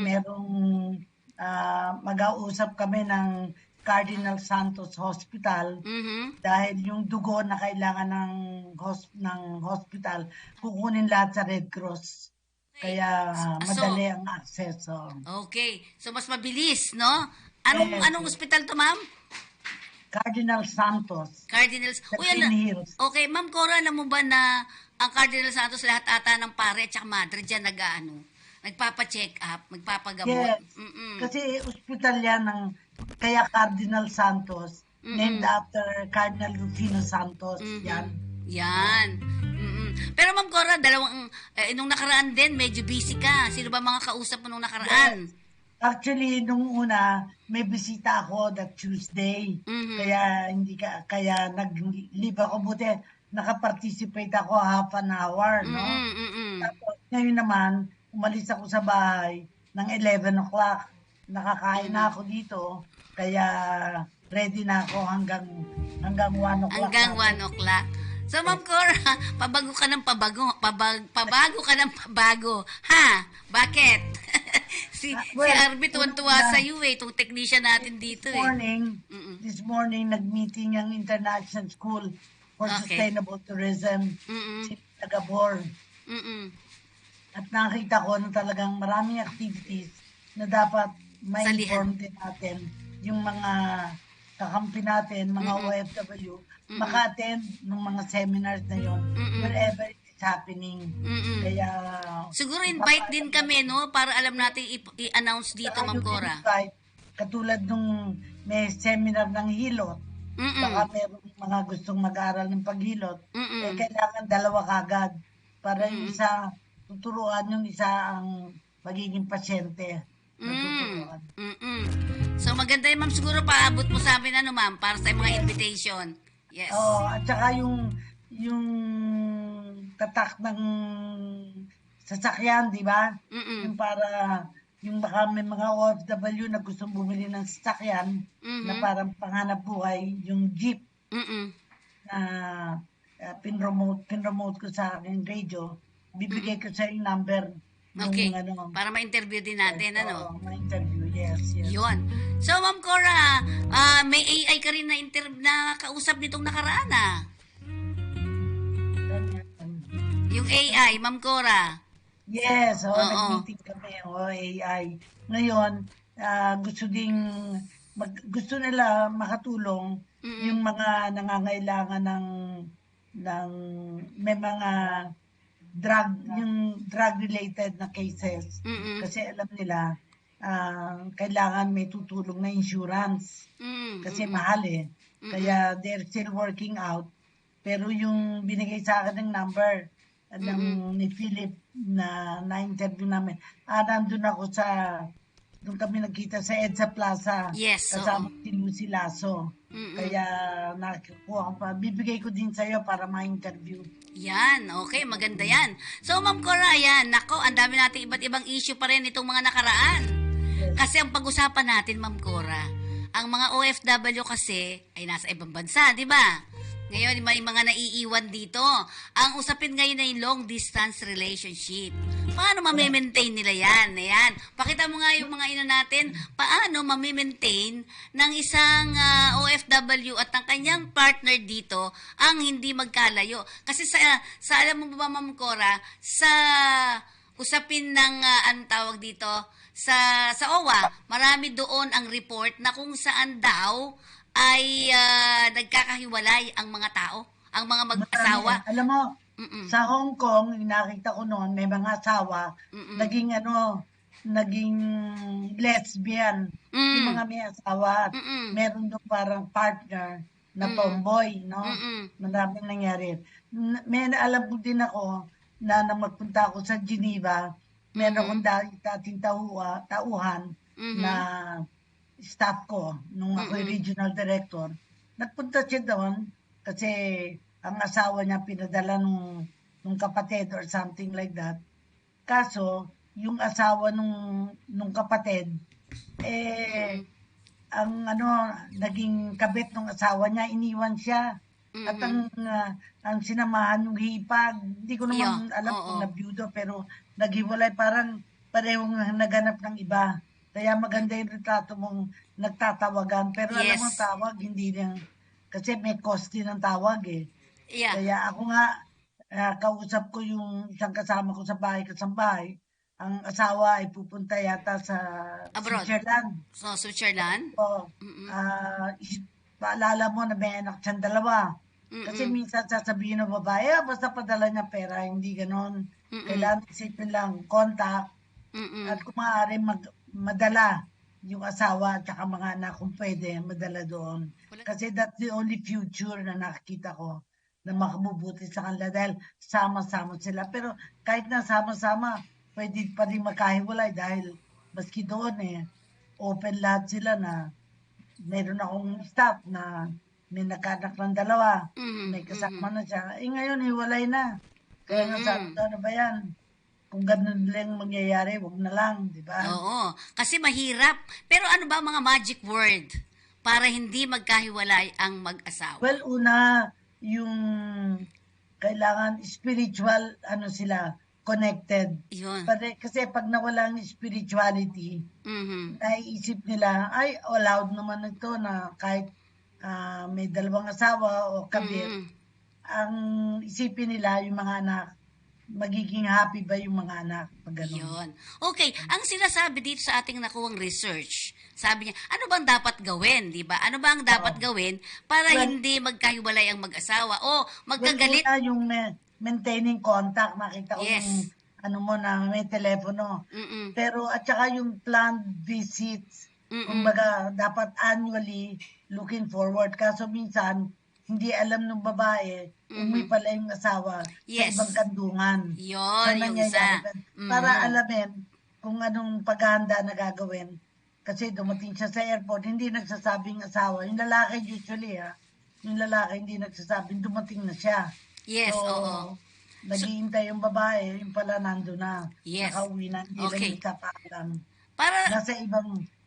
merong mag-ausap kami ng Cardinal Santos Hospital dahil yung dugo na kailangan ng hospital, kukunin lahat sa Red Cross. Kaya madali ang access. Okay. So, mas mabilis, no? Anong ospital to, ma'am? Cardinal Santos. Cardinals. Sa Green Hills. Okay, ma'am Cora, alam mo ba na ang Cardinal Santos lahat ata ng pare at madre dyan nagpapa-check up, magpapagamot? Yes. Kasi ospital yan kaya Cardinal Santos, named after Cardinal Rufino Santos. Yan. Pero ma'am Cora, nung nakaraan din, medyo busy ka. Sino ba mga kausap mo nung nakaraan? Yes. Actually, nung una, may bisita ako that Tuesday. Kaya nag-leave ako. Buti, nakaparticipate ako half an hour, no? Tapos, ngayon naman, umalis ako sa bahay ng 11 o'clock. Nakakain na ako dito. Kaya, ready na ako hanggang 1 o'clock. Hanggang 1 o'clock. So, Ma'am Cora, pabago ka ng pabago. Pabago ka ng pabago. Ha? Bakit? si Arby tuwan-tuwa sa iyo itong technician natin dito. This morning, nag-meeting ang International School for Sustainable Tourism. Si Tagabor. At nakita ko na talagang maraming activities na dapat ma-inform din natin yung mga kakampi natin, mga OFW, maka-attend ng mga seminars na yon wherever it is happening. Kaya siguro invite din kami, no, para alam natin i-announce dito, Ma'am Cora. Katulad nung may seminar ng hilot, baka meron mga gustong mag-aral ng paghilot, kailangan dalawa kagad para yung isa tuturuan, yung isa ang magiging pasyente. So maganda yun, ma'am, siguro paabot mo sa amin ma'am, para sa mga invitation. Yes. At saka yung tatak ng sasakyan, di ba? Yung para yung baka may mga OFW na gustong bumili ng sasakyan na parang panghanap buhay, yung jeep na pinromote ko sa aking radio, bibigay ko sa yung number. Okay, para ma-interview din natin, ma-interview, yes. Yun. So, Ma'am Cora, may AI ka rin na kausap nitong nakaraan, Yung AI, Ma'am Cora. Yes, nag-meeting kami, AI. Ngayon, gusto nila makatulong yung mga nangangailangan ng may mga drug-related na cases. Kasi alam nila, kailangan may tutulong na insurance. Kasi mahal Kaya they're still working out. Pero yung binigay sa akin ng number ni Philip na-interview namin, nandun ako doon kami nagkita sa EDSA Plaza. Yes, kasama si Lucy Lasso. Kaya nakukuha ko pa. Bibigay ko din sa'yo para ma-interview. Yan, okay, maganda yan. So, Ma'am Cora, yan, nako, ang dami natin iba't ibang issue pa rin itong mga nakaraan. Yes. Kasi ang pag-usapan natin, Ma'am Cora, ang mga OFW kasi ay nasa ibang bansa, di ba? Ngayon, may mga naiiwan dito. Ang usapin ngayon ay long distance relationship. Paano ma-maintain nila yan? Ayan. Pakita mo nga yung mga ina natin, paano ma-maintain ng isang OFW at ang kanyang partner dito ang hindi magkalayo. Kasi sa alam mo ba, Ma'am Cora, sa usapin ng, anong tawag dito, sa OWA, marami doon ang report na kung saan daw ay nagkakahiwalay ang mga tao, ang mga mag-asawa. Alam mo, sa Hong Kong, nakita ko noon, may mga asawa, naging lesbian. Yung mga may asawa, at meron doon parang partner na tomboy, no? Maraming nangyari. May alam ko din ako na magpunta ako sa Geneva, meron akong dating tauhan na staff ko, nung ako regional director, nagpunta siya doon kasi ang asawa niya pinadala nung kapatid or something like that. Kaso, yung asawa nung kapatid, naging kabit ng asawa niya, iniwan siya. At ang sinamahan yung hipag, hindi ko naman alam kung nabiyudo, pero naghiwalay parang parehong naghanap ng iba. Kaya maganda yung retrato mong nagtatawagan. Pero alam mo, Yes. tawag, hindi lang, kasi may cost din ang tawag eh. Yeah. Kaya ako nga, kausap ko yung isang kasama ko sa bahay, kasambahay. Ang asawa ay pupunta yata sa Abroad. Switzerland. So, Switzerland? O, Mm-mm. paalala mo na may anak siyang dalawa. Kasi Mm-mm. minsan sasabihin ng babae, basta padala niya pera, hindi ganon. Mm-mm. Kailangan isipin lang, contact, Mm-mm. at kung maaari madala yung asawa at saka mga anak kung pwede, madala doon. Kasi that's the only future na nakikita ko na makabubuti sa kanila dahil sama-sama sila. Pero kahit na sama-sama, pwede pa rin makahiwalay dahil maski doon open lahat sila na meron akong staff na may nagkaanak ng dalawa, may kasama na siya. Ngayon, hiwalay na. Kaya nga sabi ko, ano ba yan? Kung ganun lang mangyayari, wag na lang, di ba? Oo. Kasi mahirap. Pero ano ba ang mga magic word para hindi magkahiwalay ang mag-asawa? Well, una, yung kailangan spiritual, sila, connected. Yun. Kasi pag nawala ang spirituality, naiisip nila, ay, allowed naman ito na kahit may dalawang asawa o kabit, ang isipin nila yung mga anak, magiging happy ba yung mga anak pag ganun. Yun. Okay, ang sinasabi dito sa ating nakuwang research, sabi niya, ano bang dapat gawin, di ba? Ano ba ang dapat gawin para hindi magkahiwalay ang mag-asawa o magkagalit? Well, yung maintaining contact, nakita ko Yes. yung mo na may telepono. Mm-mm. Pero at saka yung planned visits, kumbaga dapat annually looking forward. Kaso minsan, hindi alam ng babae, umuwi pala yung asawa Yes. sa ibang kandungan. Yun, So, yung nangyayari isa. ba? Para alamin kung anong paghahanda na gagawin. Kasi dumating siya sa airport, hindi nagsasabing asawa. Yung lalaki usually, yung lalaki hindi nagsasabing dumating na siya. Yes, So, oo. naghihintay yung babae, yung pala nando na. Yes. Nakauwi na, hindi Okay. lang nagkapaalam. Para, Nasa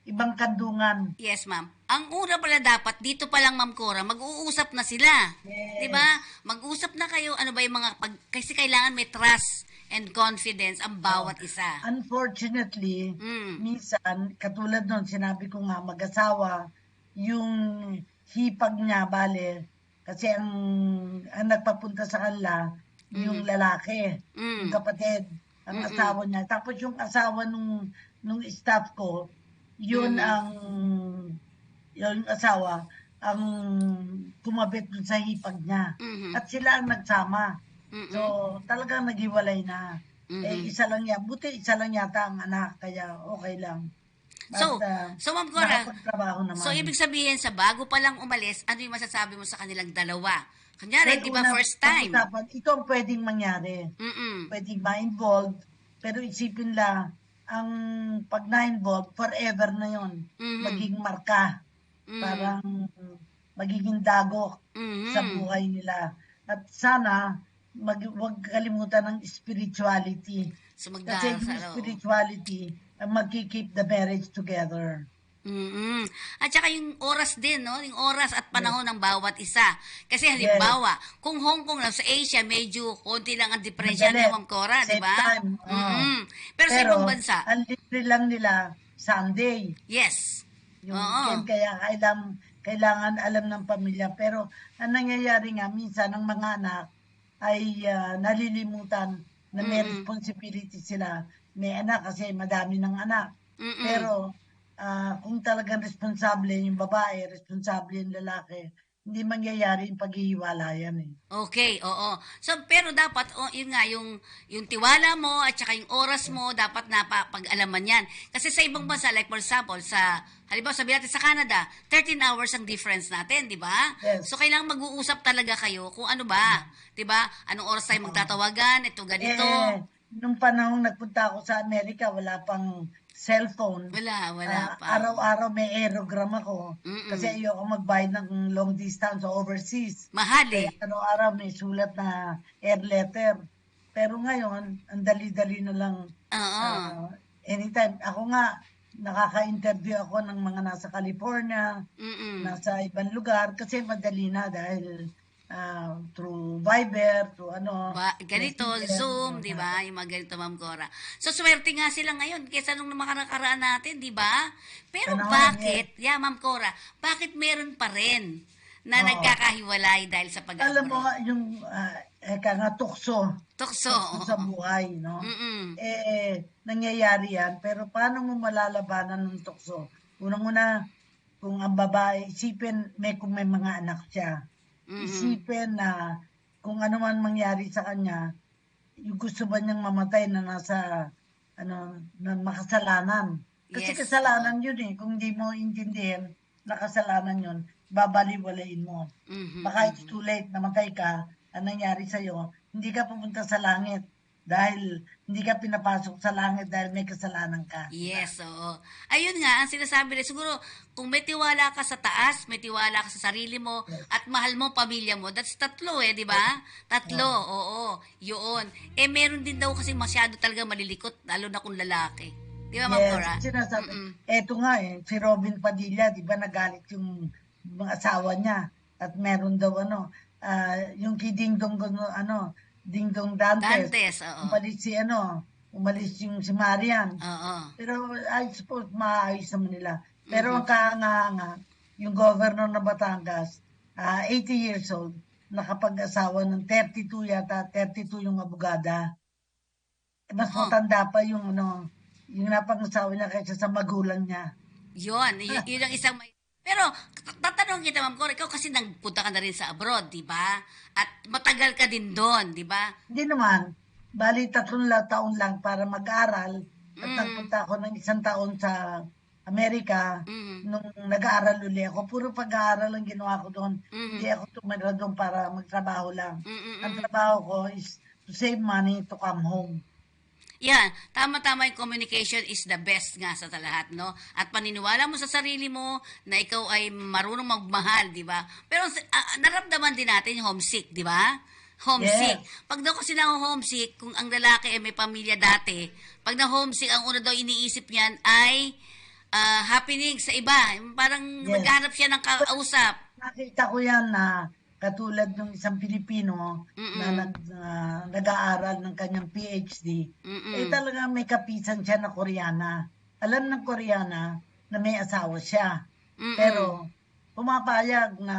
ibang kandungan. yes, ma'am. Ang una pala dapat, dito pa lang, Ma'am Cora, mag-uusap na sila. Yes. Di ba? Mag-usap na kayo, ano ba yung mga, kasi kailangan may trust and confidence ang bawat isa. Unfortunately, minsan, katulad nun, sinabi ko nga, mag-asawa, yung hipag niya, bale, kasi ang nagpapunta sa kanila, yung lalaki, yung kapatid, ang asawa niya. Tapos yung asawa nung staff ko, yun yung asawa, ang kumabit dun sa hipag niya. At sila ang nagsama. So, talagang naghiwalay na. Isa lang yan. Buti isa lang yata ang anak, kaya okay lang. So, Ma'am Cora, nakapagtrabaho naman. so ibig sabihin sa bago pa lang umalis, ano yung masasabi mo sa kanilang dalawa? Kunyari, di ba first time? Ito ang pwedeng mangyari. Pwedeng ma-involve, pero isipin lang, ang pag na-involve, forever na yon. Magiging marka. Parang magiging dagok sa buhay nila. At sana, huwag kalimutan ng spirituality. So, Kasi yung spirituality ang magkikeep the marriage together. At saka yung oras din, no? Yung oras at panahon ng bawat isa. Kasi halimbawa, kung Hong Kong lang sa Asia, medyo konti lang ang diferensya ni Ma'am Cora, di ba? Pero sa ibang bansa, ang libre lang nila, Sunday. yes. Yung weekend, kaya kailangan alam ng pamilya. Pero ang nangyayari nga, minsan ang mga anak ay nalilimutan na may responsibility sila. May anak kasi madami ng anak. Pero kung talagang responsable yung babae, responsable yung lalaki, hindi mangyayari yung paghihiwalayan eh. Okay, oo. So, pero dapat, yun nga, yung tiwala mo at saka yung oras mo, dapat napag-alaman yan. Kasi sa ibang bansa, like for example, halimbawa sabihin natin sa Canada, 13 hours ang difference natin, di ba? Yes. So, kailangan mag-uusap talaga kayo kung ano ba, di ba? Anong oras tayo magtatawagan, ito, ganito. Nung panahon nagpunta ako sa Amerika, wala pang cellphone. Wala pa. Araw-araw may aerogram ako. Kasi ayoko magbayad ng long distance o overseas. Mahal eh. Kaya araw-araw may sulat na air letter. Pero ngayon, ang dali-dali na lang. Anytime. Ako nga, nakaka-interview ako ng mga nasa California, nasa ibang lugar, kasi madali na dahil through Viber, through Ganito, Messenger, Zoom, di ba? Yung mga ganito, Ma'am Cora. So, swerte nga sila ngayon kaysa nung makakaraan natin, di ba? Pero panahon bakit, Ma'am Cora, bakit meron pa rin na Oo. nagkakahiwalay dahil sa Alam mo, pag-abroad? yung tukso Tukso. sa buhay, no? Mm-mm. Nangyayari yan, pero paano mo malalabanan ng tukso? Unang-una, kung ang babae, isipin kung may mga anak siya. Isipin na kung ano man mangyari sa kanya, yung gusto ba niyang mamatay na nasa, na makasalanan. Kasi Yes. kasalanan yun kung hindi mo intindihin na kasalanan yun, babaliwalain mo. Baka it's too late, namatay ka, ang nangyari sa'yo, hindi ka pupunta sa langit dahil hindi ka pinapasok sa langit dahil may kasalanan ka. Yes, oo. Ayun nga, ang sinasabi rin, siguro, kung may tiwala ka sa taas, may tiwala ka sa sarili mo, at mahal mo pamilya mo, that's tatlo di ba? Tatlo, oo, yun. Meron din daw kasi masyado talaga malilikot, lalo na kung lalaki. Di ba, Ma'am Cora? Sinasabi. Eto nga si Robin Padilla, di ba nagalit yung mga asawa niya at meron daw yung kay Ding Dong Ding Dong Dantes. Dantes, oo. Umalis yung si Marian. Oo. Pero I suppose maayos naman nila. Pero ang kaanga yung governor ng Batangas, 80 years old, nakapag-asawa ng 32 yata, 32 yung abogada. Mas matanda pa yung yung napag-asawa niya kaysa sa magulang niya. Yun ang isang pero, tatanong kita, Ma'am Cora, ikaw kasi nagpunta ka na rin sa abroad, di ba? At matagal ka din doon, di ba? Hindi naman. Bali, 3 taon lang para mag-aral. At nagpunta ako ng 1 taon sa Amerika. Nung nag-aaral uli ako, puro pag-aaral ang ginawa ko doon. Hindi ako tumira doon para magtrabaho lang. Ang trabaho ko is to save money to come home. Yan, tama-tama yung communication is the best nga sa lahat, no? At paniniwala mo sa sarili mo na ikaw ay marunong magmahal, di ba? Pero naramdaman din natin yung homesick, di ba? Homesick. Yes. Pag daw kasi na homesick, kung ang lalaki ay may pamilya dati, pag na homesick, ang una daw iniisip niyan ay happening sa iba. Parang maghanap siya ng kausap. Nakita ko yan na katulad ng isang Pilipino na nag-aaral ng kanyang PhD, talaga may kapisan siya na Koreana. Alam ng Koreana na may asawa siya. Pero pumapayag na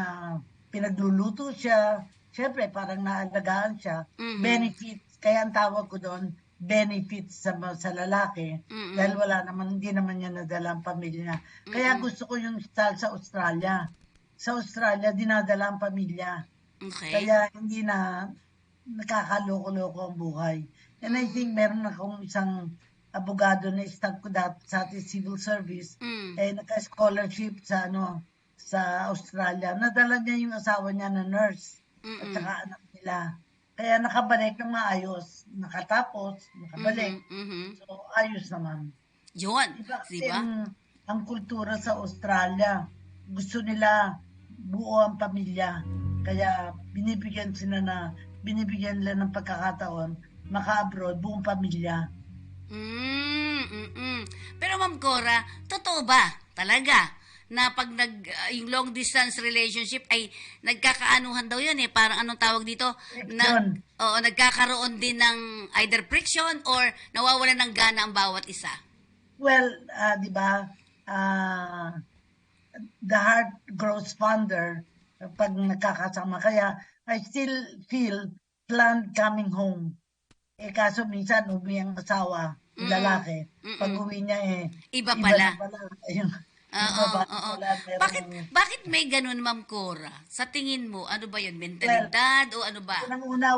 pinagluluto siya. Siyempre, parang naalagaan siya. Benefits, kaya ang tawag ko doon, benefits sa lalaki. Dahil hindi naman niya nadala ang pamilya niya. Kaya gusto ko yung style sa Australia. Sa Australia, dinadala ang pamilya. Okay. Kaya hindi na nakakaloko-loko ang buhay. And I think meron akong isang abogado na stuck ko sa ating civil service, naka-scholarship sa Australia. Nadala niya yung asawa niya na nurse at saka anak nila. Kaya nakabalik ng maayos. Nakatapos, nakabalik. So, ayos naman. Yun. Diba? Kasi Diba? ang kultura sa Australia, gusto nila buo ang pamilya. Kaya binibigyan nila ng pagkakataon maka-abroad, buong pamilya. Pero Ma'am Cora, totoo ba talaga na pag yung long distance relationship ay nagkakaanuhan daw yun parang anong tawag dito? Nagkakaroon din ng either friction or nawawalan ng gana ang bawat isa. Well, di ba, the heart grows fonder pag nagkakasama. Kaya I still feel planned coming home. Kaso minsan uwi ang asawa, yung lalaki. Pag uwi niya iba pala. Bakit may ganun, Ma'am Cora? Sa tingin mo, ano ba yun? Mentalidad o ano ba? Unang-una,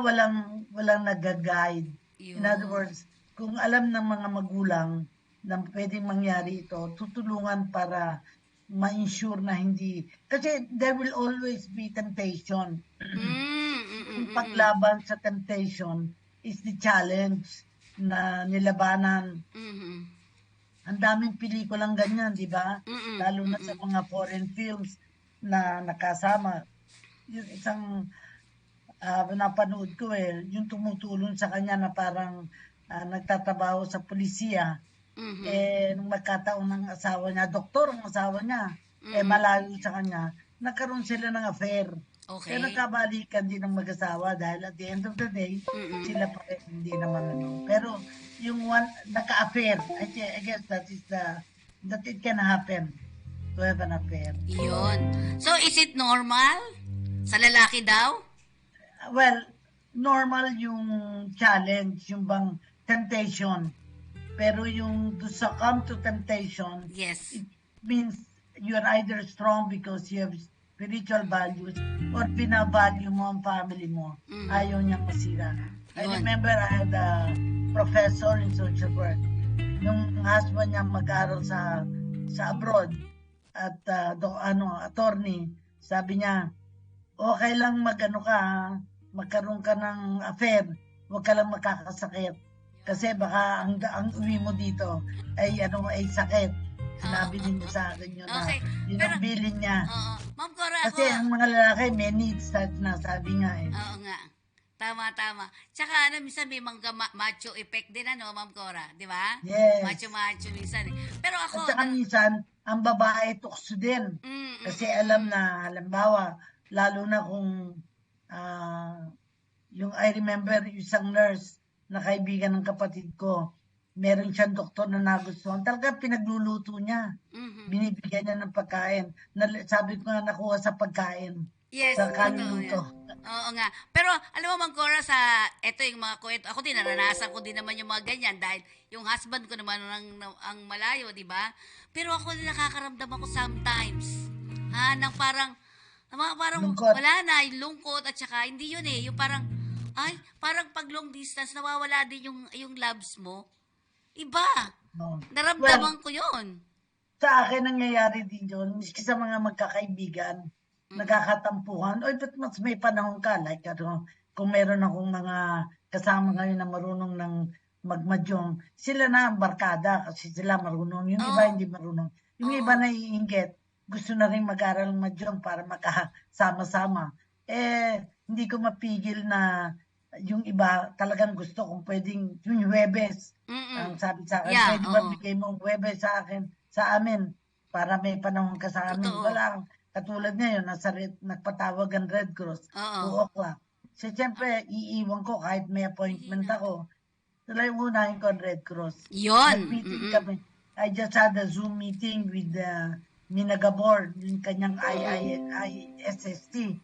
walang nag-guide. In other words, kung alam ng mga magulang na pwedeng mangyari ito, tutulungan para ma-ensure na hindi. Kasi there will always be temptation. Yung paglaban sa temptation is the challenge na nilabanan. Ang daming pelikulang ganyan, di ba? Lalo na sa mga foreign films na nakasama. Yung isang napanood ko yung tumutulong sa kanya na parang nagtatrabaho sa polisiya. Nung magkataon ng asawa niya, doktor ang asawa niya, malayo sa kanya, nagkaroon sila ng affair. Pero Okay. nagkabalikan din ng mag-asawa dahil at the end of the day, sila pa rin hindi naman ano. Pero yung one, naka-affair, I guess that it can happen to have an affair. Yun. So, is it normal? Sa lalaki daw? Well, normal yung challenge, yung bang temptation. Pero yung to succumb to temptation, Yes. it means you're either strong because you have spiritual values or binavalue mo ang family mo. Ayaw niyang masira. I Yun. remember I had a professor in social work. Nung husband niya mag-aral sa abroad at attorney, sabi niya, okay lang magkaroon ka ng affair, huwag ka lang makakasakit. Kasi baka ang uwi mo dito ay sakit. Sinabi din niya sa akin yun Okay. yun ang bilin niya. Oo. Ma'am Cora, Kasi ang mga lalaki may needs na sabi nga eh. Oo nga. Tama. Tsaka minsan may mga macho effect din, Ma'am Cora? Di ba? Yes. Macho minsan eh. Pero At ako, saka minsan, ang babae tukso din. Kasi alam na, halimbawa, lalo na kung yung I remember isang nurse na kaibigan ng kapatid ko, meron siyang doktor na nagustuhan. Talaga pinagluluto niya. Binibigyan niya ng pagkain. Sabi ko nga nakuha sa pagkain. yes, Sa totoo kanluto. yan. Oo nga. Pero, alam mo, Ma'am Cora, eto yung mga kwento, ako din, naranasan ko din naman yung mga ganyan dahil yung husband ko naman ang malayo, di ba? Pero ako din nakakaramdam ako sometimes. Nang parang Lungkot. wala na, yung lungkot at saka, hindi yun eh, yung parang, parang pag long distance, nawawala din yung loves mo. Iba. No. Naramdaman ko yun. Sa akin, nangyayari din yun. Miski sa mga magkakaibigan, nagkakatampuhan. Oy, ba't mas may panahon ka? Like, kung meron akong mga kasama ngayon na marunong ng magmadyong, sila na ang barkada kasi sila marunong. Yung iba hindi marunong. Yung iba naiinggit. Gusto na rin mag-aral ng madyong para makasama-sama. Hindi ko mapigil na yung iba talagang gusto kung pwedeng yung Huwebes. Ang sabi sa akin, Yeah, pwede ba oo. bigay mo ang Huwebes sa amin para may panahon ka sa amin. Totoo. Wala. Katulad ngayon, nagpatawag ang Red Cross, Oo. 2 o'clock. So, siyempre, iiwan ko kahit may appointment ako. Sila yung unahin ko ang Red Cross. Yun. Nag-meeting kami. I just had a Zoom meeting with Mina Gabor, yung kanyang ISST.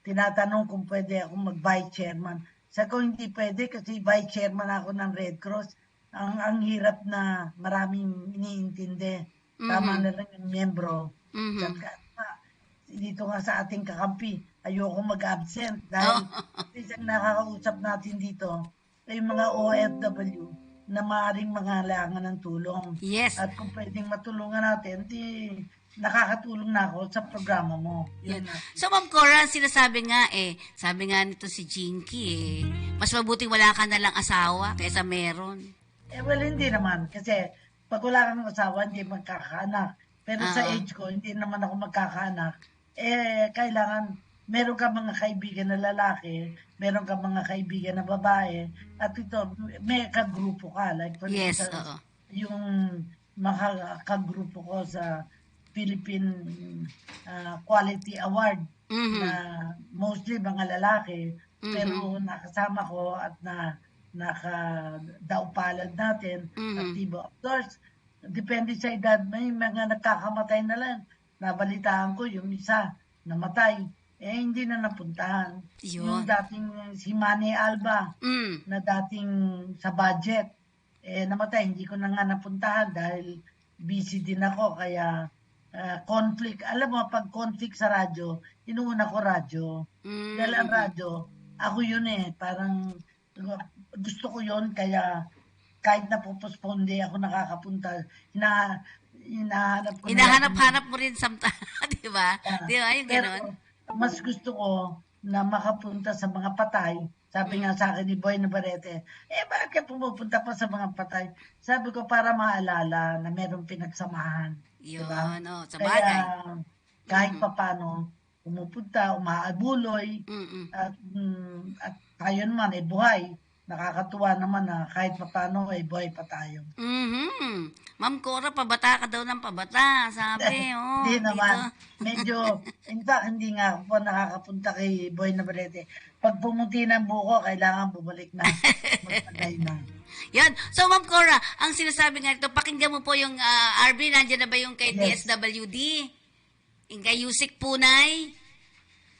Tinatanong kung pwede ako mag-vice chairman. Sa ko hindi pwede kasi vice chairman ako ng Red Cross. Ang hirap na maraming iniintindi. Tama na lang yung miyembro. Dito nga sa ating kakampi, ayoko mag-absent dahil isang nakakausap natin dito ay yung mga OFW na maaaring mangailangan ng tulong. Yes. At kung pwedeng matulungan natin, nakakatulong na ako sa programa mo. Yan. Yun na. So, Ma'am Cora, sinasabi nga sabi nga nito si Jinky mas mabuting wala ka na lang asawa kaysa meron. Well, hindi naman. Kasi pag wala kang asawa, hindi magkakaanak. Pero sa age ko, hindi naman ako magkakaanak. Kailangan, meron ka mga kaibigan na lalaki, meron ka mga kaibigan na babae, at ito, may kagrupo ka. Like, for Yes, instance, oo. yung mga kagrupo ko sa Philippine Quality Award, na mostly mga lalaki, pero nakasama ko at nakadaupalad natin, aktibo. Of course, depende sa edad, may mga nagkakamatay na lang. Nabalitaan ko yung isa namatay, hindi na napuntahan. Yun. Yung dating si Manny Alba, na dating sa budget, namatay, hindi ko na nga napuntahan dahil busy din ako, kaya conflict. Alam mo, pag conflict sa radyo, inuuna ko radyo. Dahil ang radyo, ako yun parang gusto ko yun, kaya kahit na postpone ako nakakapunta, Hinahanap-hanap mo rin sometimes, di ba? Di ba? Yung pero ganon. mas gusto ko na makapunta sa mga patay. Sabi nga sa akin ni Boy Navarrete, bakit pumupunta pa sa mga patay? Sabi ko, para maalala na merong pinagsamahan. Yun, Diba? sa Kaya bagay. kahit papano, pumupunta, umaabuloy, at tayo naman buhay. nakakatuwa naman na kahit paano ay buhay pa tayo. Ma'am Cora, pabata ka daw ng pabata, sabi. Hindi naman. Medyo, in fact, hindi nga ako po nakakapunta kay Boy Navarrete. Pag pumuti ng buko, kailangan bumalik na. Magpagay na. Yan. So, Ma'am Cora, ang sinasabi nga ito, pakinggan mo po yung RB, nandiyan na ba yung kay DSWD? Yung kay Yusik Punay?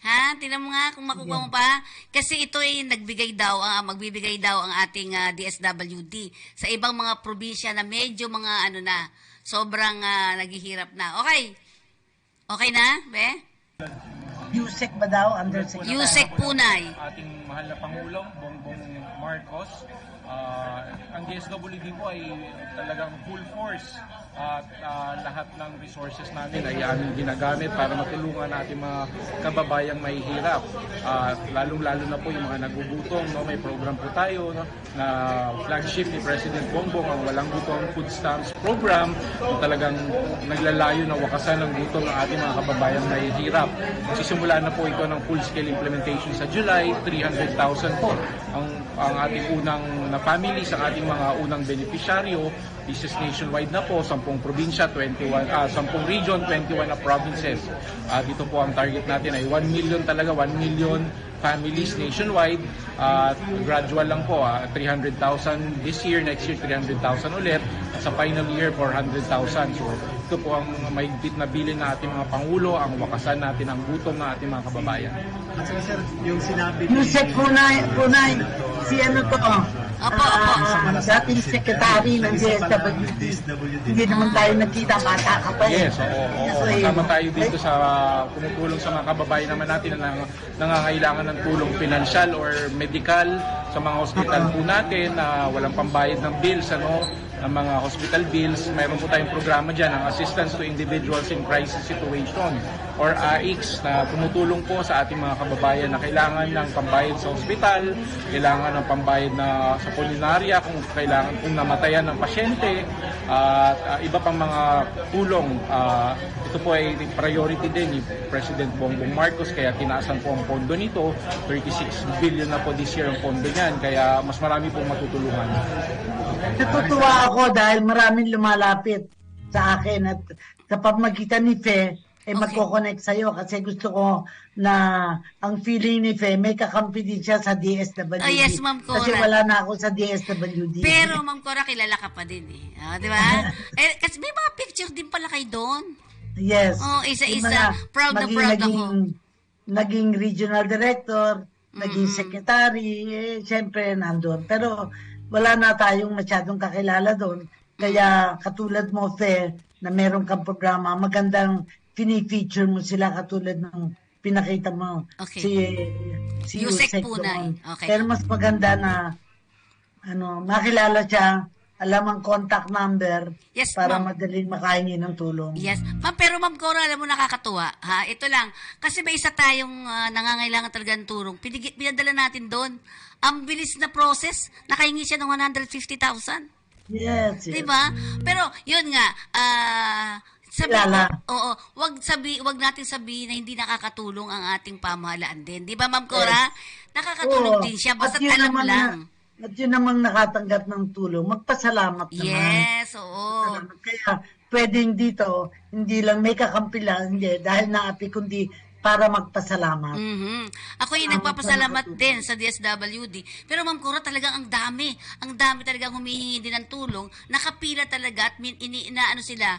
Ha? Tingnan mo nga kung makukuha mo pa. Kasi ito ay magbibigay daw ang ating DSWD sa ibang mga probinsya na medyo mga sobrang naghihirap na. Okay? Okay na, be? Yusek ba daw? Undersecretary? Yusek Punay. Ating mahal na Pangulong, Bongbong Marcos. Ang DSWD po ay talagang full force at lahat ng resources namin ay aming ginagamit para matulungan ating mga kababayang mahihirap. Lalong-lalo na po yung mga nagugutom. No? May program po tayo na flagship ni President Bongbong, ang Walang Gutom Food Stamps Program, na talagang naglalayo na wakasan ng gutom ng ating mga kababayang mahihirap. Magsisimula na po ito ng full-scale implementation sa July. 300,000 po ang ating unang na families, ang ating mga unang beneficiaryo. This is nationwide na po, 10 probinsya, 10 region, 21 na provinces. Dito po ang target natin ay 1 million talaga, 1 million families nationwide. Gradual lang po, 300,000 this year, next year 300,000 ulit. Sa final year, 400,000. So ito po ang mahigpit na bilin na ating mga Pangulo, ang wakasan natin ang gutom ng ating mga kababayan. Sir, yung sinabi Yusek Punay, si ano to? Opo. Dating secretary ng DSWD. Hindi naman tayo nagkita, bata ka pa. Yes, oo. Kasama tayo dito sa tumutulong sa mga kababayan naman natin na nangangailangan ng tulong pinansyal or medical sa mga hospital po natin na walang pambayad ng bills, ng mga hospital bills. Mayroon po tayong programa dyan, ang Assistance to Individuals in Crisis Situation or AICS, na tumutulong po sa ating mga kababayan na kailangan ng pambayad sa hospital, kailangan ng pambayad sa pulinarya, kung namatayan ng pasyente, at iba pang mga tulong. Ito po ay priority din ni President Bongbong Marcos, kaya tinaasan po ang pondo nito. 36 billion na po this year ang pondo niyan, kaya mas marami pong matutulungan. Natutuwa ako dahil maraming lumalapit sa akin at sa pamagitan ni Fe, magko-connect sa'yo kasi gusto ko na ang feeling ni Fe, may kakampi din siya sa DSWD. Oh, yes, Ma'am Cora. Kasi wala na ako sa DSWD. Pero, Ma'am Cora, kilala ka pa din di ba? Kasi may mga picture din pala kayo doon. Yes. Oh, isa-isa. Proud na proud ako. Naging regional director, naging secretary, siyempre nandun. Pero wala na tayong masyadong kakilala doon. Kaya katulad mo, Fe, na meron kang programa, magandang fini-feature mo sila katulad ng pinakita mo. Okay. Si Yusek Yusek Punay. Okay. Pero mas maganda na makilala siya, alam ang contact number, yes, para ma'am, madaling makahingi ng tulong. Yes. Ma'am, pero Ma'am Cora, alam mo, nakakatuwa. Ito lang. Kasi may isa tayong nangangailangan talaga ng tulong. Pinadala natin doon. Ang bilis na process, nakahingi siya ng 150,000. Yes. Diba? Pero, yun nga, wag natin sabihin na hindi nakakatulong ang ating pamahalaan din. Di ba, Ma'am Cora? Yes. Nakakatulong din siya, basta alam lang. At yun namang nakatanggap ng tulong, magpasalamat naman. Yes, oo. Kaya pwedeng dito, hindi lang may kakampi lang, hindi, dahil naapi, kundi para magpasalamat. Ako yung nagpapasalamat din sa DSWD. Pero Ma'am Cora, talagang ang dami talagang humihingi din ng tulong. Nakapila talaga at sila.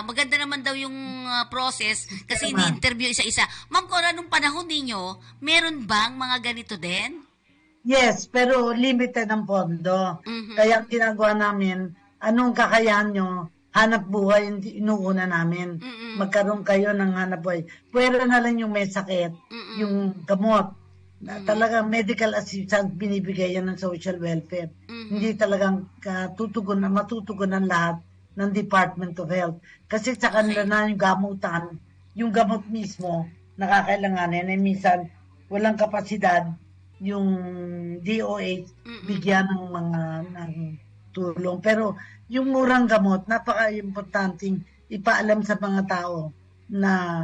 Maganda naman daw yung process kasi ini-interview isa-isa. Ma'am Cora, nung panahon ninyo, meron bang mga ganito din? Yes, pero limited ang pondo. Kaya ang ginagawa namin, anong kakayahan nyo, hanap buhay, inuuna namin. Magkaroon kayo ng hanap buhay. Pwera na lang yung may sakit, yung gamot. Talagang medical assistance binibigay yan ng social welfare. Hindi talagang matutugunan lahat ng Department of Health. Kasi sa kanila na yung gamutan, yung gamot mismo, nakakailanganin, ay minsan walang kapasidad yung DOH bigyan ng tulong. Pero yung murang gamot, napaka-importanting ipaalam sa mga tao na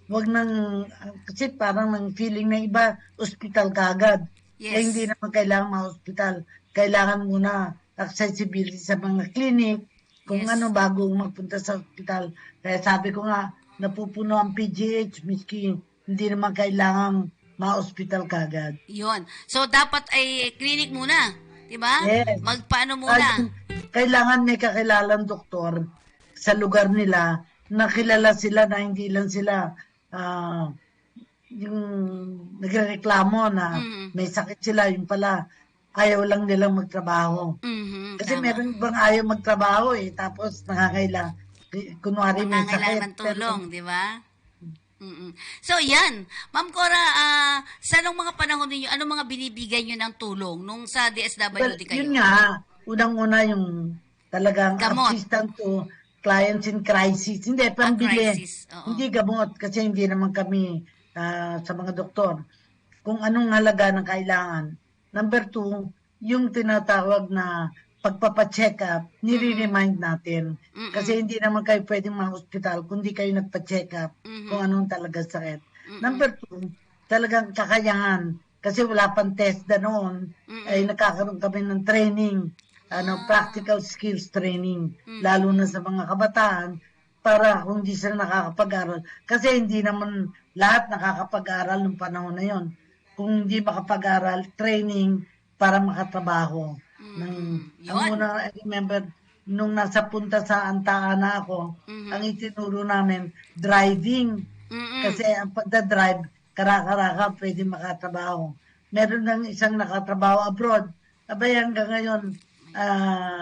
wag nang, kasi parang ng feeling na iba, hospital kagad. Eh, hindi naman kailangan mga hospital. Kailangan muna accessibility sa mga clinic, kung Yes. bago magpunta sa hospital. Kaya sabi ko nga, napupuno ang PGH, miski hindi naman kailangan ma-hospital kagad. Yun. So, dapat ay clinic muna. Diba? Yes. Magpaano muna? Kailangan may kakilalang doktor sa lugar nila na kilala sila na hindi lang sila yung nagreklamo na may sakit sila, yung pala ayaw lang nilang magtrabaho. Kasi Tama. meron bang ayaw magtrabaho tapos kunwari may sakit. Nangangailangan ng tulong, di ba? So, yan. Ma'am Cora, sa nung mga panahon ninyo, anong mga binibigay nyo ng tulong nung sa DSWD kayo? Yun nga, unang-una yung talagang Gamot. assistant to clients in crisis. Hindi, pambili. Crisis, oo. Hindi gamot kasi hindi naman kami sa mga doktor. Kung anong halaga ng kailangan. Number 2, yung tinatawag na pagpapacheck up, nire-remind natin. Kasi hindi naman kayo pwedeng ma-hospital kung di kayo nagpa-check up kung anong talaga sakit. Number 2, talagang kakayahan. Kasi wala pang test na noon, ay nakakaroon kami ng training, practical skills training, lalo na sa mga kabataan, para kung di sila nakakapag-aral. Kasi hindi naman lahat nakakapag-aral ng panahon na yon. Kung hindi makapag-aral, training para makatrabaho. Ang una, I remember, nung nasa punta sa Antana ako, ang itinuro namin, driving. Kasi ang pagdadrive, karaka-raka, pwede makatrabaho. Meron ng isang nakatrabaho abroad. Abay, hanggang ngayon,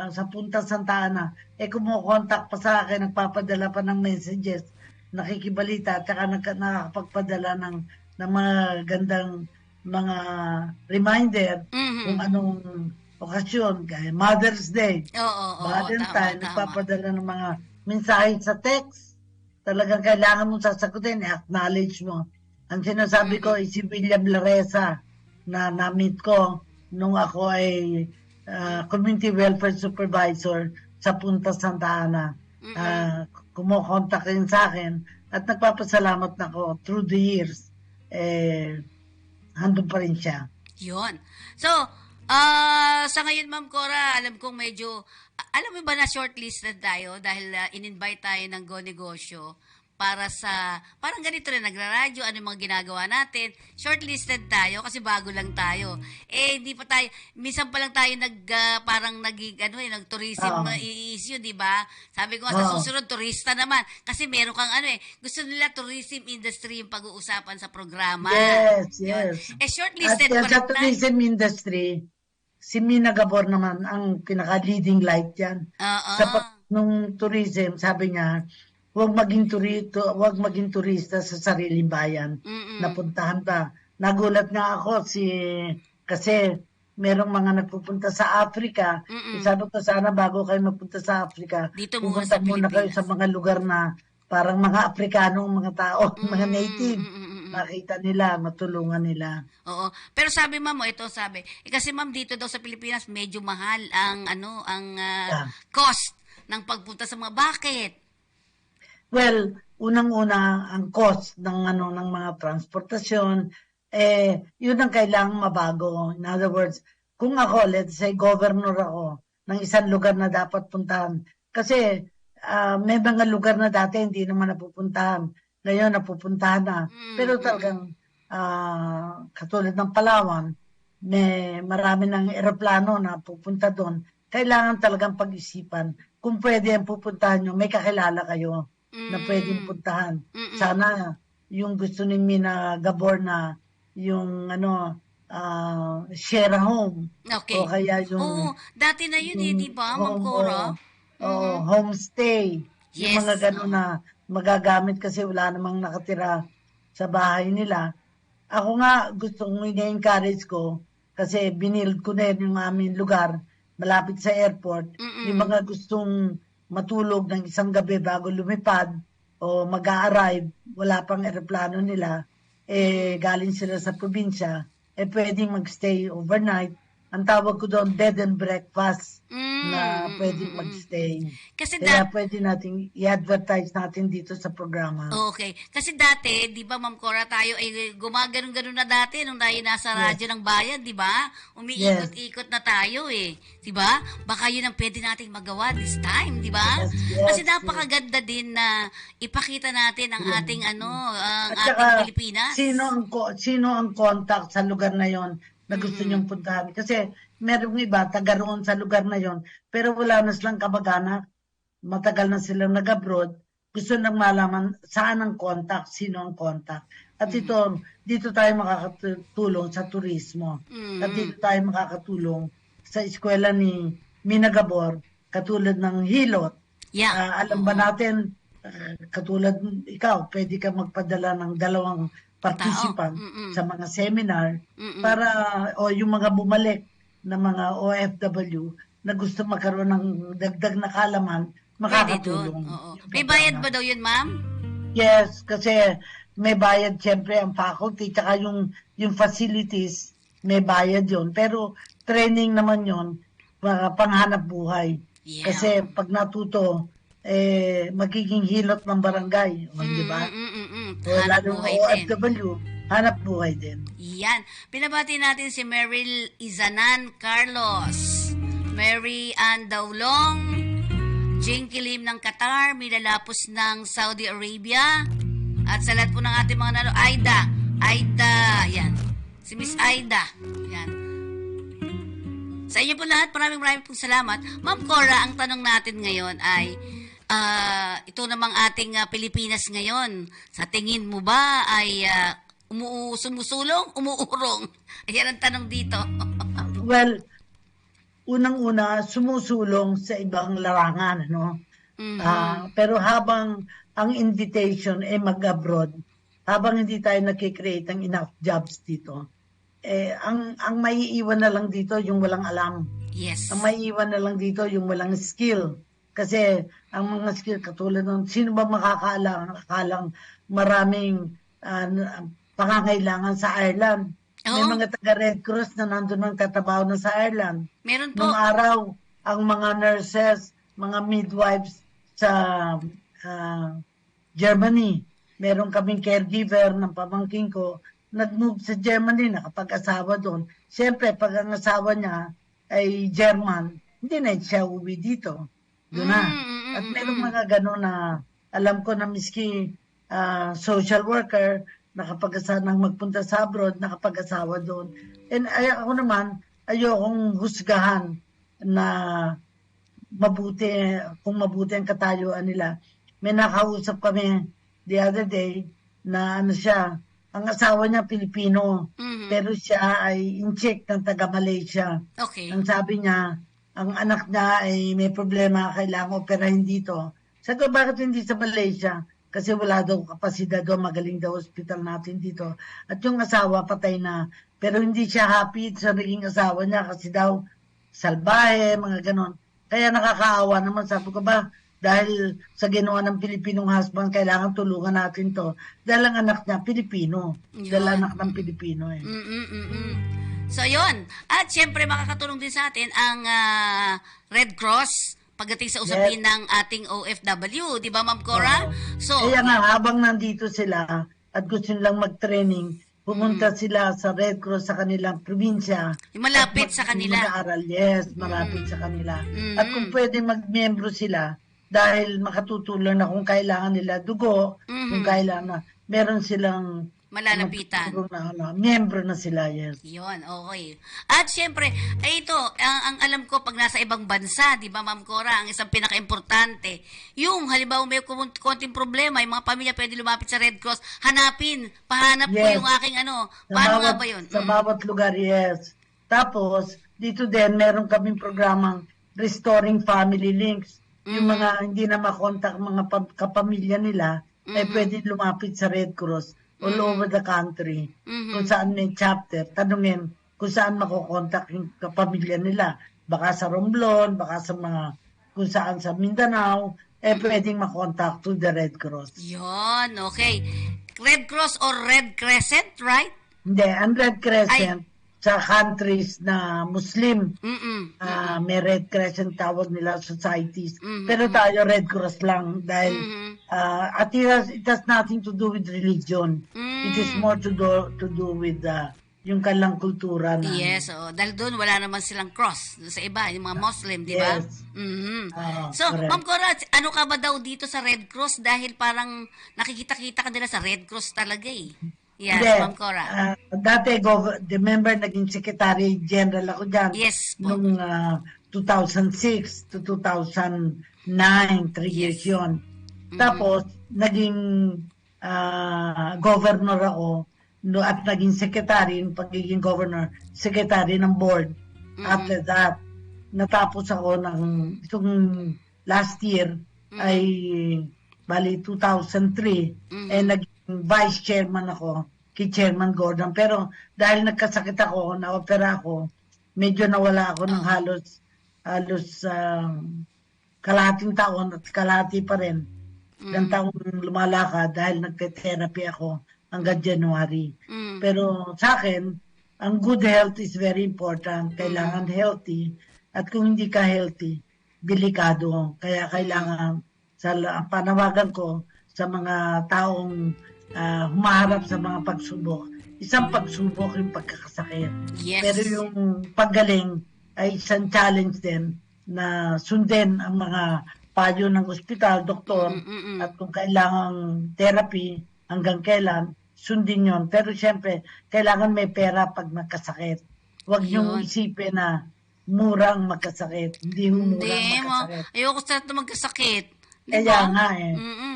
sa Punta Santa Ana, kumukontak pa sa akin, nagpapadala pa ng messages, nakikibalita, at saka nakakapagpadala ng mga gandang mga reminder kung anong okasyon, kaya Mother's Day, Valentine, nagpapadala ng mga mensahe sa text. Talagang kailangan mong sasagutin, acknowledge mo. Ang sinasabi ko ay si William Laresa na na-meet ko nung ako ay Community Welfare Supervisor sa Punta Santa Ana. Kumukontak rin sa akin at nagpapasalamat na ako through the years. Handun pa rin siya. Yun. So, sa ngayon, Ma'am Cora, alam kong medyo, alam mo ba na shortlisted tayo dahil in-invite tayo ng Go Negosyo para sa, parang ganito rin, nagraradyo, ano yung mga ginagawa natin, shortlisted tayo kasi bago lang tayo. Hindi pa tayo, minsan pa lang tayo nag-tourism issue, di ba? Sabi ko nga, sa susunod, turista naman. Kasi meron kang gusto nila tourism industry yung pag-uusapan sa programa. Yes. Shortlisted at pa sa rin tourism industry, si Mina Gabor naman ang pinaka-leading light yan. Nung tourism, sabi niya, huwag maging turista sa sariling bayan. Napuntahan pa. Nagulat nga ako kasi merong mga nagpupunta sa Africa. Sabi ko, sana bago kayo magpunta sa Africa, pupunta muna kayo sa mga lugar na parang mga Afrikano, mga tao, mga native. Makita nila, matulungan nila. Oo. Pero sabi ma'am, kasi ma'am dito daw sa Pilipinas medyo mahal ang cost ng pagpunta sa mga bakit? Well, unang-una ang cost ng mga transportasyon, yun ang kailangang mabago. In other words, kung ako, let's say, governor ako ng isang lugar na dapat puntahan. Kasi may mga lugar na dati hindi naman napupuntahan. Ngayon, napupuntahan na. Pero talagang, katulad ng Palawan, may marami ng eroplano na pupunta doon. Kailangan talagang pag-isipan. Kung pwede ang pupuntahan nyo, may kakilala kayo na pwedeng puntahan. Sana yung gusto ni Mina Gabor na yung share a home. Okay. O kaya yung dati na yun di ba, Ma'am Cora? Homestay. Yes. Yung mga gano'n na magagamit kasi wala namang nakatira sa bahay nila. Ako nga gustong ina-encourage ko kasi binild ko na yung aming lugar malapit sa airport. Yung mga gustong matulog ng isang gabi bago lumipad o mag-a-arrive, wala pang eroplano nila, galing sila sa probinsya, pwedeng magstay overnight ang tawag ko doon, bed and breakfast na pwedeng magstay. Kasi Kaya pwede natin i-advertise natin dito sa programa. Okay. Kasi dati, di ba, Ma'am Cora, tayo ay gumaganon-ganon na dati nung tayo nasa radyo ng bayan, di ba? Umiikot-ikot na tayo eh. Di ba? Baka yun ang pwede nating magawa this time, di ba? Kasi napakaganda din na ipakita natin ang ating ang At ating saka, Pilipinas. sino ang contact sa lugar na yon na gusto niyong puntahan? Kasi merong iba, taga roon sa lugar na yon, pero wala na silang kamag-anak. Matagal na silang nag-abroad. Gusto nang malaman saan ang contact, sino ang contact. At dito tayo makakatulong sa turismo. At dito tayo makakatulong sa eskwela ni Mina Gabor, katulad ng Hilot. Yeah. Alam ba natin, katulad ikaw, pwede ka magpadala ng 2 participant sa mga seminar para yung mga bumalik na mga OFW na gusto magkaroon ng dagdag na kaalaman, makakatulong. May bayad ba daw yun, ma'am? Yes, kasi may bayad siyempre ang faculty, tsaka yung facilities, may bayad yon. Pero training naman yon para panghanap buhay. Yeah. Kasi pag natuto, magiging hilot ng barangay. Di ba? Hanap buhay din. OFW, hanap buhay din. Yan. Pinabati natin si Meryl Izanan Carlos, Mary Ann Daulong, Jane Kilim ng Qatar, Mila Lapus ng Saudi Arabia, at sa lahat po ng ating mga Aida, yan. Si Miss Aida, yan. Sa inyo po lahat, maraming pong salamat. Ma'am Cora, ang tanong natin ngayon ay, ito namang ating Pilipinas ngayon, sa tingin mo ba ay sumusulong, umuurong? Ayan ang tanong dito. Well, unang-una, sumusulong sa ibang larangan, no? Pero habang ang invitation ay mag-abroad, habang hindi tayo nakikreate ng enough jobs dito, ang maiiwan na lang dito yung walang alam. Yes. Ang maiiwan na lang dito yung walang skill. Kasi ang mga skill katulad ng sino ba makakaalang maraming pangangailangan sa Ireland. May mga taga Red Cross na nandun ang tatabaho na sa Ireland. Meron po. Nung araw, ang mga nurses, mga midwives sa Germany, meron kaming caregiver ng pamangkin ko, nag-move sa Germany, nakapag-asawa doon. Siyempre, pag ang asawa niya ay German, hindi na siya uwi dito. Doon na. At merong mga gano'n na alam ko na miski social worker, nang magpunta sa abroad, nakapag-asawa doon. And ako naman, ayokong husgahan na kung mabuti ang katayuan nila. May nakausap kami the other day na ang asawa niya Pilipino, pero siya ay in-check ng taga-Malaysia. Okay. Ang sabi niya, ang anak niya ay may problema, kailangan operahin dito. Sabi ko, bakit hindi sa Malaysia? Kasi wala daw kapasidad daw, magaling daw hospital natin dito. At yung asawa patay na. Pero hindi siya happy sa naging asawa niya kasi daw salbahe, mga ganon. Kaya nakakaawa naman. Sabi ko ba, dahil sa ginawa ng Pilipinong husband, kailangan tulungan natin to. Dahil ang anak niya, Pilipino. Dahil anak ng Pilipino eh. So, yun. At syempre, makakatulong din sa atin ang Red Cross pagdating sa usapin ng ating OFW. Di ba, Ma'am Cora? So, kaya nga, habang nandito sila at gusto nilang mag-training, pumunta sila sa Red Cross sa kanilang probinsya. Malapit sa kanila. Mag-aaral, yes, malapit sa kanila. At kung pwede mag-membro sila, dahil makatutulong na kung kailangan nila dugo, kung kailangan na, meron silang malalapitan. Miyembro na sila, yes. Yun, okay. At syempre, ito, ang alam ko pag nasa ibang bansa, di ba, Ma'am Cora, ang isang pinaka-importante, yung halimbawa may konting problema, yung mga pamilya pwede lumapit sa Red Cross, pahanap ko yung aking paano nga ba yun? Sa bawat lugar, yes. Tapos, dito din, meron kaming programang Restoring Family Links. Yung mga hindi na makontak mga kapamilya nila, ay pwede lumapit sa Red Cross all over the country. Kung saan may chapter, tanungin kung saan makokontak yung kapamilya nila. Baka sa Romblon, baka sa kung saan sa Mindanao, pwedeng makontak to the Red Cross. Yun, okay. Red Cross or Red Crescent, right? Hindi, ang Red Crescent, sa countries na Muslim. Mm-mm. May Red Crescent tawag nila societies. Pero tayo Red Cross lang dahil at it has nothing to do with religion. It is more to do with yung kanilang kultura na. Yes, dahil doon wala naman silang cross sa iba, yung mga Muslim, di ba? Yes. So, Correct. Ma'am Cora, ano ka ba daw dito sa Red Cross dahil parang nakikita-kita ka nila sa Red Cross talaga eh. Yes, Hindi. Ma'am Cora. Dati, the member, naging Secretary General ako dyan. Yes po. Noong 2006 to 2009, 3 years yun. Tapos, naging governor ako at naging secretary, yung pagiging governor, secretary ng board. After that, natapos ako itong last year ay bali 2003 naging vice chairman ako kay Chairman Gordon. Pero dahil nagkasakit ako, na-opera ako, medyo nawala ako ng halos kalahating taon at kalahati pa rin. Ilang taon lumalakad dahil nagte-therapy ako hanggang January. Pero sa akin, ang good health is very important. Kailangan healthy. At kung hindi ka healthy, delikado. Kaya kailangan, panawagan ko sa mga taong humaharap sa mga pagsubok. Isang pagsubok yung pagkakasakit. Yes. Pero yung paggaling ay isang challenge din na sundin ang mga payo ng ospital, doktor, at kung kailangang therapy, hanggang kailan, sundin yon. Pero siyempre, kailangan may pera pag magkasakit. Huwag niyong isipin na murang magkasakit. Hindi murang magkasakit. Ayoko sa magkasakit. Kaya nga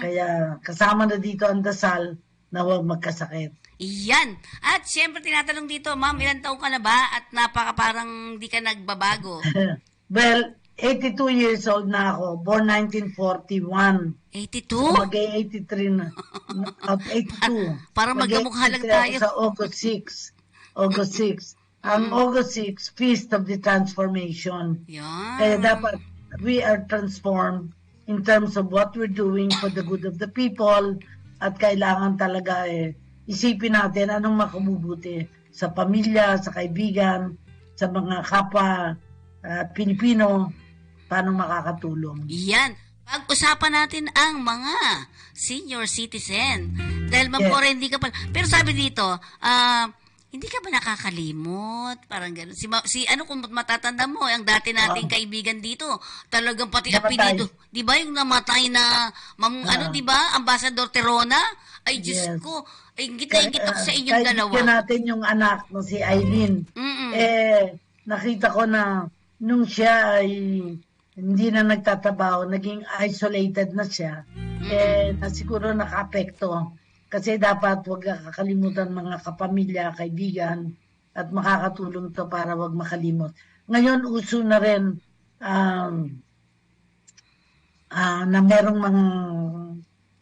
Kaya kasama na dito ang dasal na huwag magkasakit. Iyan. At siyempre tinatanong dito, ma'am, ilang taon ka na ba? At parang di ka nagbabago. Well, 82 years old na ako. Born 1941. 82? Mag-83 na. 82. Parang magkamukha lang tayo. Sa August 6. August 6. Ang August 6, Feast of the Transformation. Yan. Kaya dapat we are transformed in terms of what we're doing for the good of the people. At kailangan talaga isipin natin anong makabubuti sa pamilya, sa kaibigan, sa mga kapwa Pilipino, paano makakatulong. Yan. Pag-usapan natin ang mga senior citizen. Dahil Ma'am Cora, hindi ka pa... Pero sabi dito, hindi ka ba nakakalimot? Parang gano'n. Ano kung matatanda mo, ang dati nating kaibigan dito, talagang pati apelido. Di ba yung namatay na, di ba, Ambassador Terona? Ay, Diyos ko. Ay, ingit ako sa inyong dalawa. Kahit natin yung anak na si Eileen. Nakita ko na nung siya ay hindi na nagtatabaho, naging isolated na siya. Na siguro naka-apekto. Kasi dapat huwag kakalimutan mga kapamilya, kaibigan, at makakatulong to para huwag makalimot. Ngayon, uso na rin na merong mga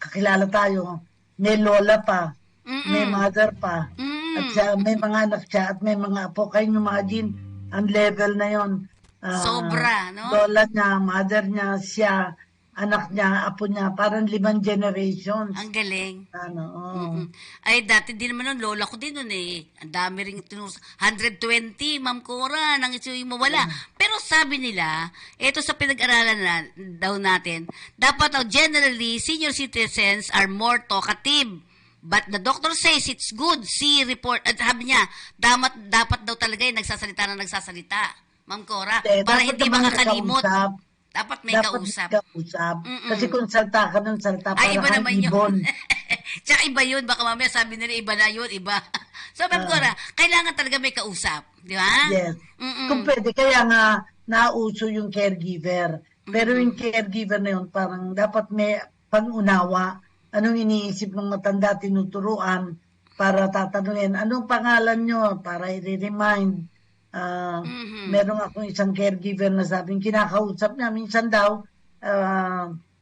kakilala tayo, may lola pa, may mother pa, at may mga anak siya, at may mga apo. Kayo imagine, ang level na yon. Sobra, no? Lola niya, mother niya, siya, anak niya, apo niya, parang 5 generations. Ang galing. Ay, dati din naman nun, lola ko din nun Ang dami rin 120, Ma'am Cora, nang isuwi mo wala. Pero sabi nila, ito sa pinag-aralan daw natin, dapat generally, senior citizens are more talkative. But the doctor says it's good. See report. At sabi niya, dapat daw talaga nagsasalita. Ma'am Cora, para hindi makakalimot. Dapat may kausap. Kasi kung salta ka ng salta, para iba kang naman ibon. Tsaka iba yun. Baka mamaya sabi nila iba na yun, iba. So, Ma'am Cora, kailangan talaga may kausap. Di ba? Yes. Kung pwede, kaya nga nauso yung caregiver. Pero yung caregiver na yun, parang dapat may pang-unawa. Anong iniisip ng matanda, tinuturuan para tatanungin, anong pangalan nyo? Para i-remind. Meron akong isang caregiver na sabing kinakausap niya. Minsan daw,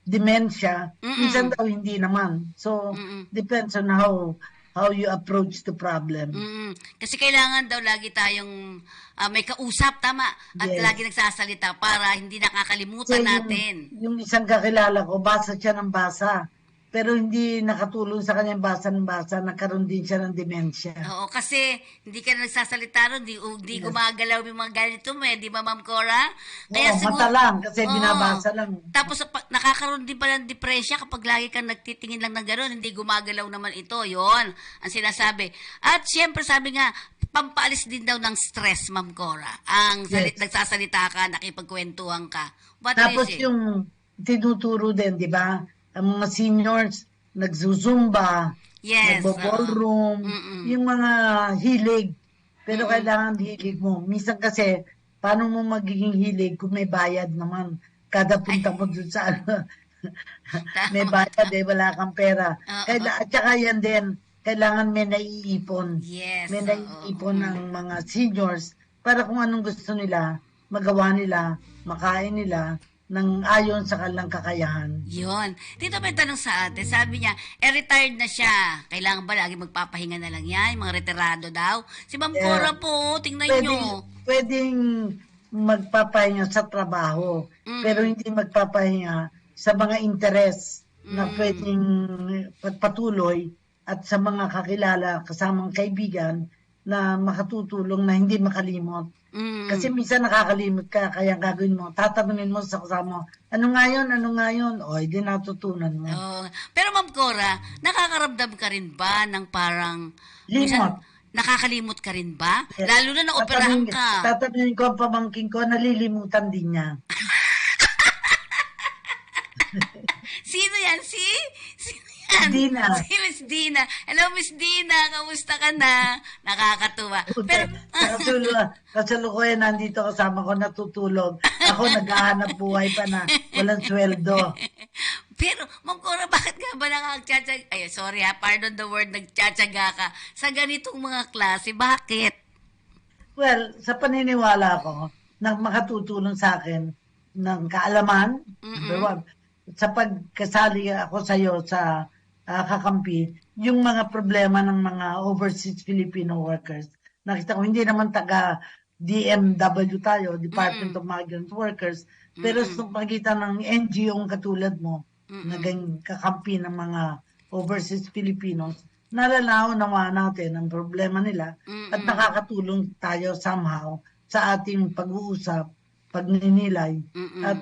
dementia. Minsan daw, hindi naman. So, depends on how you approach the problem. Kasi kailangan daw lagi tayong may kausap, tama? At lagi nagsasalita para hindi nakakalimutan natin. Yung isang kakilala ko, basa siya ng basa. pero hindi nakatulong sa kanyang basa-basa, nagkaroon din siya ng demensya. Oo, kasi hindi ka nagsasalita ron, di gumagalaw yung mga ganito mo di ba, Ma'am Cora? Oo, mata lang, kasi Oo. binabasa lang. Tapos nakakaroon din pala ng depresya kapag lagi kang nagtitingin lang ng gano'n, hindi gumagalaw naman ito. Yon ang sinasabi. At syempre sabi nga, pampaalis din daw ng stress, Ma'am Cora. Ang nagsasalita ka, nakipagkwentuhan ka. What Tapos is it? yung tinuturo din, di ba? Ang mga seniors, nagzuzumba, Yes. nagbo-ballroom, yung mga hilig. Pero kailangan hilig mo. Minsan kasi, paano mo magiging hilig kung may bayad naman? Kada punta mo dun sa may bayad wala kang pera. At saka yan din, kailangan may naiipon. Yes. May naiipon ng mga seniors para kung anong gusto nila, magawa nila, makain nila, ng ayon sa kanilang kakayahan. Yun. Dito may tanong sa atin. Sabi niya, retired na siya. Kailangan ba lagi magpapahinga na lang yan? Yung mga retirado daw. Si Ma'am Cora po, tingnan nyo. Pwedeng magpapahinga sa trabaho, pero hindi magpapahinga sa mga interes na pwedeng pagpatuloy at sa mga kakilala, kasamang kaibigan na makatutulong na hindi makalimot. Kasi minsan nakakalimot ka, kaya gagawin mo, tatanungin mo sa kasama mo, ano nga yun? O, hindi natutunan mo. Pero Ma'am Cora, nakakaramdam ka rin ba ng parang... Limot. Nakakalimot ka rin ba? Lalo na na-operahan ka. Tatanungin ko ang pamangkin ko, nalilimutan din niya. Sino yan? Sino yan? Dina. Si Miss Dina. Hello, Miss Dina. Kamusta ka na? Nakakatuwa. Pero, kasalukuyan nandito kasama ko natutulog. Ako naghahanap buhay pa na walang sweldo. Pero, Ma'am Cora, bakit nga ba nakakatsatsag... Ay, sorry pardon the word, nagtsatsaga ka sa ganitong mga klase? Bakit? Well, sa paniniwala ko, na makatutulong sa akin ng kaalaman, number one, sa pagkasali ako sa iyo sa kakampi, yung mga problema ng mga overseas Filipino workers. Nakita ko, hindi naman taga DMW tayo, Department of Migrant Workers, pero sa pagitan ng NGO katulad mo, naging kakampi ng mga overseas Filipinos, nalalaw naman natin ang problema nila at nakakatulong tayo somehow sa ating pag-uusap, pagninilay. At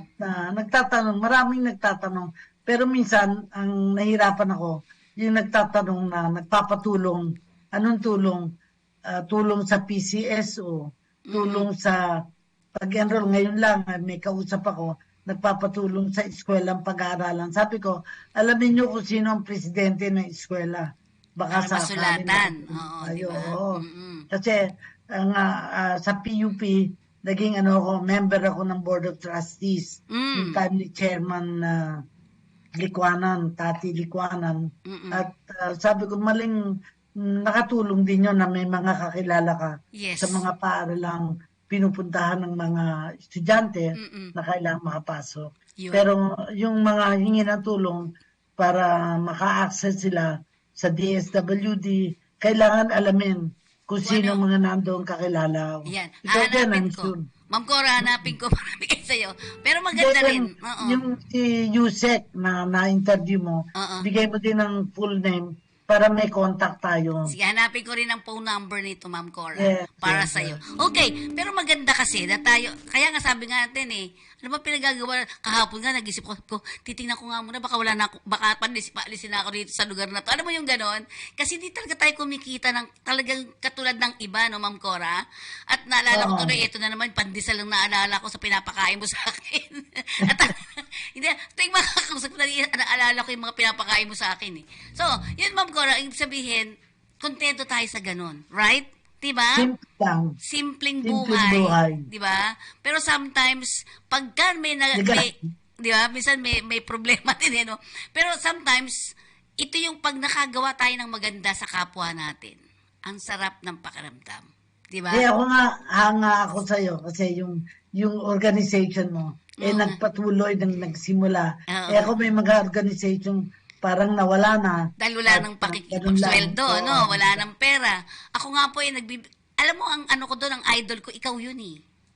nagtatanong, maraming nagtatanong, pero minsan ang nahirapan ako, yung nagtatanong na nagpapatulong, anong tulong? Tulong sa PCSO, tulong sa pag-enroll. Ngayon lang, may kausap ako, nagpapatulong sa eskwela ang pag-aaralan. Sabi ko, alamin niyo kung sino ang presidente ng eskwela. Baka sa masulatan. Kasi sa PUP, naging member ako ng Board of Trustees. Yung time ni Chairman Likwanan, Tati Likwanan. At sabi ko, maling nakatulong din yun na may mga kakilala ka sa mga paaralang pinupuntahan ng mga estudyante na kailangan makapasok. Pero yung mga hingi ng tulong para maka-access sila sa DSWD, kailangan alamin kung sino mga nandoon kakilala. Yan. Hanapin ko. Ma'am Cora, hanapin ko para bigay sa'yo. Pero maganda rin. Yung si Yusek na na-interview mo, bigay mo din ng full name para may contact tayo. Sige, hanapin ko rin ang phone number nito, Ma'am Cora, para sa'yo. Okay, pero maganda kasi na tayo, kaya nga sabi nga natin ano ba pinagagawa, kahapon nga nag-isip ko, titingnan ko nga muna, baka wala na ako, baka paalisin na ako dito sa lugar na to. Alam mo yung ganon? Kasi di talaga tayo kumikita ng talagang katulad ng iba, no, Ma'am Cora? At naalala ko tuloy, ito na naman, pandesal lang naalala ko sa pinapakain mo sa akin. At hindi, tuwing makakausap ko, naalala ko yung mga pinapakain mo sa akin So, yun, Ma'am Cora, ibig sabihin, kontento tayo sa ganon, right? Diba? Simpleng buhay. Diba? Pero sometimes, pagka diba? Minsan may problema din, no? Pero sometimes, ito yung pag nakagawa tayo ng maganda sa kapwa natin. Ang sarap ng pakiramdam. Diba? Ako nga, hanga ako sa'yo kasi yung organization mo, nagpatuloy nang nagsimula. Ako may mga organization parang nawala na. Dahil wala nang pagsweldo, wala nang pera. Ako nga po alam mo, ang ano ko doon, ang idol ko, ikaw yun .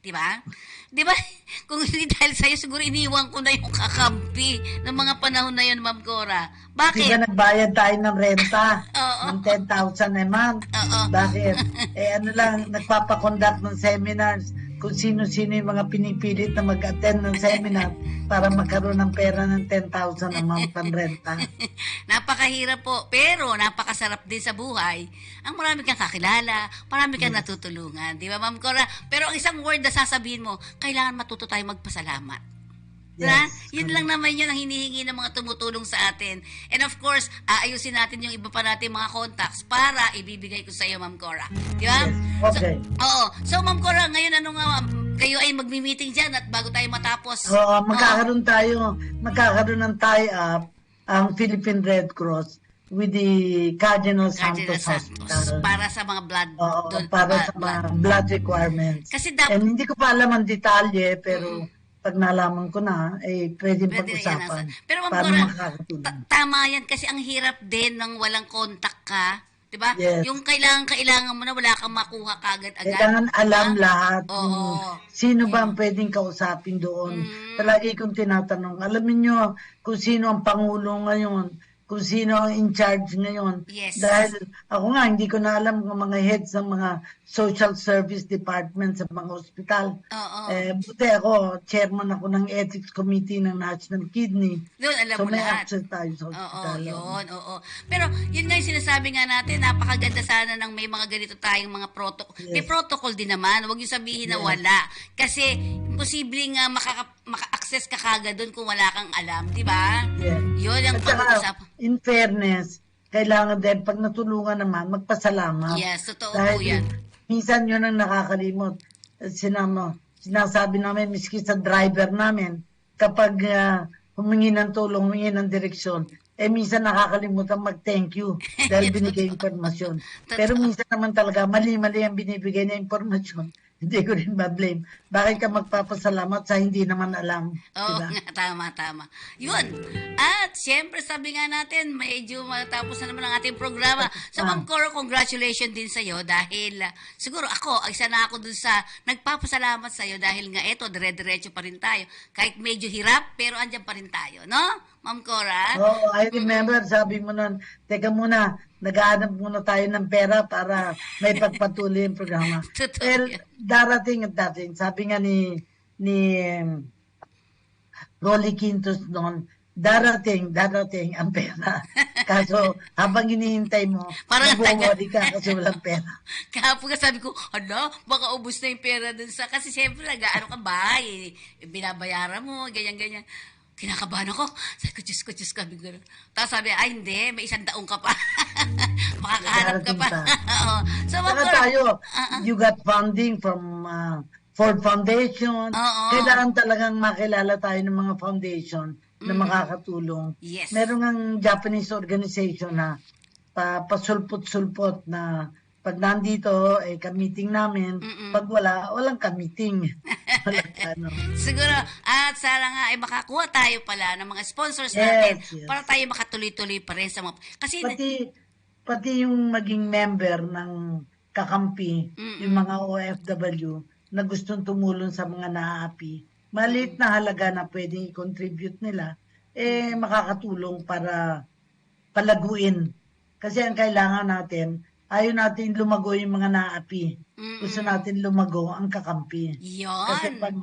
di ba? Di ba? Kung hindi dahil sa'yo, siguro iniwan ko na yung kakampi ng mga panahon na yun, Ma'am Cora. Bakit? Di ba nagbayad tayo ng renta? Oo. Ng 10,000 a month? Oo. Bakit? Ano lang, nagpapakonduct ng seminars kung sino-sino yung mga pinipilit na mag-attend ng seminar para magkaroon ng pera ng 10,000 a month pang renta. Napakahirap po, pero napakasarap din sa buhay. Ang marami kang kakilala, marami kang natutulungan. Di ba, Ma'am Cora? Pero ang isang word na sasabihin mo, kailangan matuto tayo magpasalamat. Yes, Yun lang naman yun ang hinihingi ng mga tumutulong sa atin. And of course, aayusin natin yung iba pa natin mga contacts para ibibigay ko sa iyo, Ma'am Cora. Di ba? Yes, okay. So, Ma'am Cora, ngayon ano nga, kayo ay magmi-meeting dyan at bago tayo matapos. Oo, magkakaroon ng tie-up ang Philippine Red Cross with the Cardinal Santos Hospital. Para sa mga blood. Para sa mga blood requirements. Kasi And hindi ko pa alam ang detalye, pero pag nalaman ko na, pwede pag-usapan. Pero Ma'am para Cora, makakatulong. tama yan kasi ang hirap din ng walang contact ka. Diba? Yes. Yung kailangan mo na wala kang makuha kagad-agad. Kailangan alam lahat. Oo. Sino ba ang pwedeng kausapin doon? Palagi kong tinatanong, alamin nyo kung sino ang Pangulo ngayon, kung sino ang in charge ngayon. Yes. Dahil ako nga, hindi ko na alam kung mga heads ng mga social service department sa mga ospital. Oo. Buti ako, chairman ako ng ethics committee ng National Kidney. Doon, alam So mo may lahat. access tayo sa ospital. Oo. Pero, yun nga yung sinasabi nga natin, napakaganda sana ng may mga ganito tayong mga protocol. Yes. May protocol din naman, huwag yung sabihin na wala. Kasi, imposible nga maka-access ka kagad doon kung wala kang alam, di ba? Yes. Yun ang At saka, pag-uusap. in fairness, kailangan din, pag natulungan naman, magpasalamat. Yes, totoo po Dahil yan. minsan yun ang nakakalimot. Sinasabi namin, miski sa driver namin, kapag humingi ng tulong, humingi ng direksyon, minsan nakakalimutan mag-thank you dahil binigay impormasyon. Pero minsan naman talaga, mali-mali ang binibigay na impormasyon. Hindi ko rin ma-blame. Bakit ka magpapasalamat sa hindi naman alam? Oo, Diba? tama. Yun. At siyempre sabi nga natin, medyo matapos na naman ang ating programa. So Ma'am Cora, congratulations din sa'yo dahil siguro ako, isa na ako dun sa nagpapasalamat sa'yo dahil nga eto, dire-diretso pa rin tayo. Kahit medyo hirap, pero andyan pa rin tayo, no? Ma'am Cora? Oh, I remember, sabi mo nun, teka muna, nag-aanap muna tayo ng pera para may pagpatuloy yung programa. Totoo Well, yan. darating at darating. Sabi nga ni Rolly Quintos noon, darating ang pera. Kaso, habang hinihintay mo, Parang nag-worry ka kasi walang pera. Kahapon nga sabi ko, baka ubus na yung pera dun sa, kasi siyempre nag-ano ka bahay, binabayaran mo, ganyan. Kinakabahan ako. Sabi ko, Diyos ko, gano'n. Tapos sabi, hindi, may 100 ka pa. Makakahanap ka pa. Oo. So, Saka tayo, you got funding from Ford Foundation. Oo. Kailangan talagang makilala tayo ng mga foundation na makakatulong. Yes. Meron ng Japanese organization na pasulpot-sulpot na pag nandito, ka-meeting namin. Pag walang ka-meeting. Siguro, at sana nga ay makakuha tayo pala ng mga sponsors natin Yes. para tayo makatuloy-tuloy pa rin sa mga... Kasi, Pati yung maging member ng kakampi, yung mga OFW na gustong tumulong sa mga naaapi, maliit na halaga na pwedeng i-contribute nila, makakatulong para palaguin. Kasi ang kailangan natin, ayaw natin lumago yung mga naaapi. Gusto natin lumago ang kakampi. Yon. Kasi pag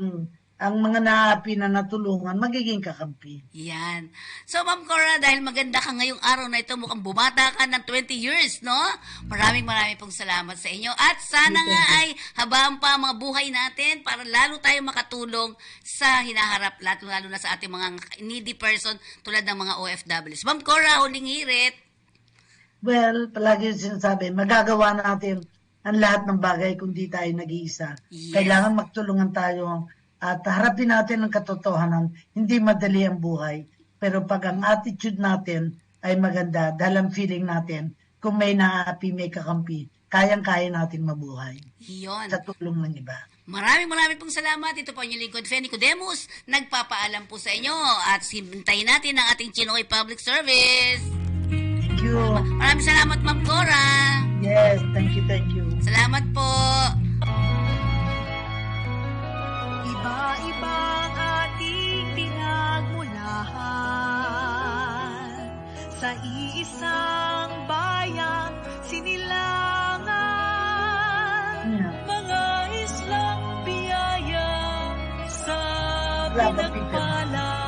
ang mga naaapi na natulungan, magiging kakampi. Yan. So, Ma'am Cora, dahil maganda ka ngayong araw na ito, mukhang bumata ka ng 20 years, no? Maraming pong salamat sa inyo. At sana nga ay habang pa ang mga buhay natin para lalo tayo makatulong sa hinaharap, lalo na sa ating mga needy person tulad ng mga OFWs. Ma'am Cora, huling hirit. Well, palagi yung sinasabi, magagawa natin ang lahat ng bagay kung di tayo nag-iisa. Yes. Kailangan magtulungan tayo at harapin natin ang katotohanan. Hindi madali ang buhay. Pero pag ang attitude natin ay maganda, dahil ang feeling natin, kung may naaapi, may kakampi, kayang-kaya natin mabuhay. Yon. Sa tulong ng iba. Maraming pong salamat. Ito po ang inyong lingkod, Fenny Codemus. Nagpapaalam po sa inyo at hintayin natin ang ating Chinoy Public Service. Thank you. Maraming salamat, Ma'am Cora. Yes, thank you. Salamat po. bang ating pinagmulahan sa iisang bayang sinilangan, mga islang biyaya sa pinagpala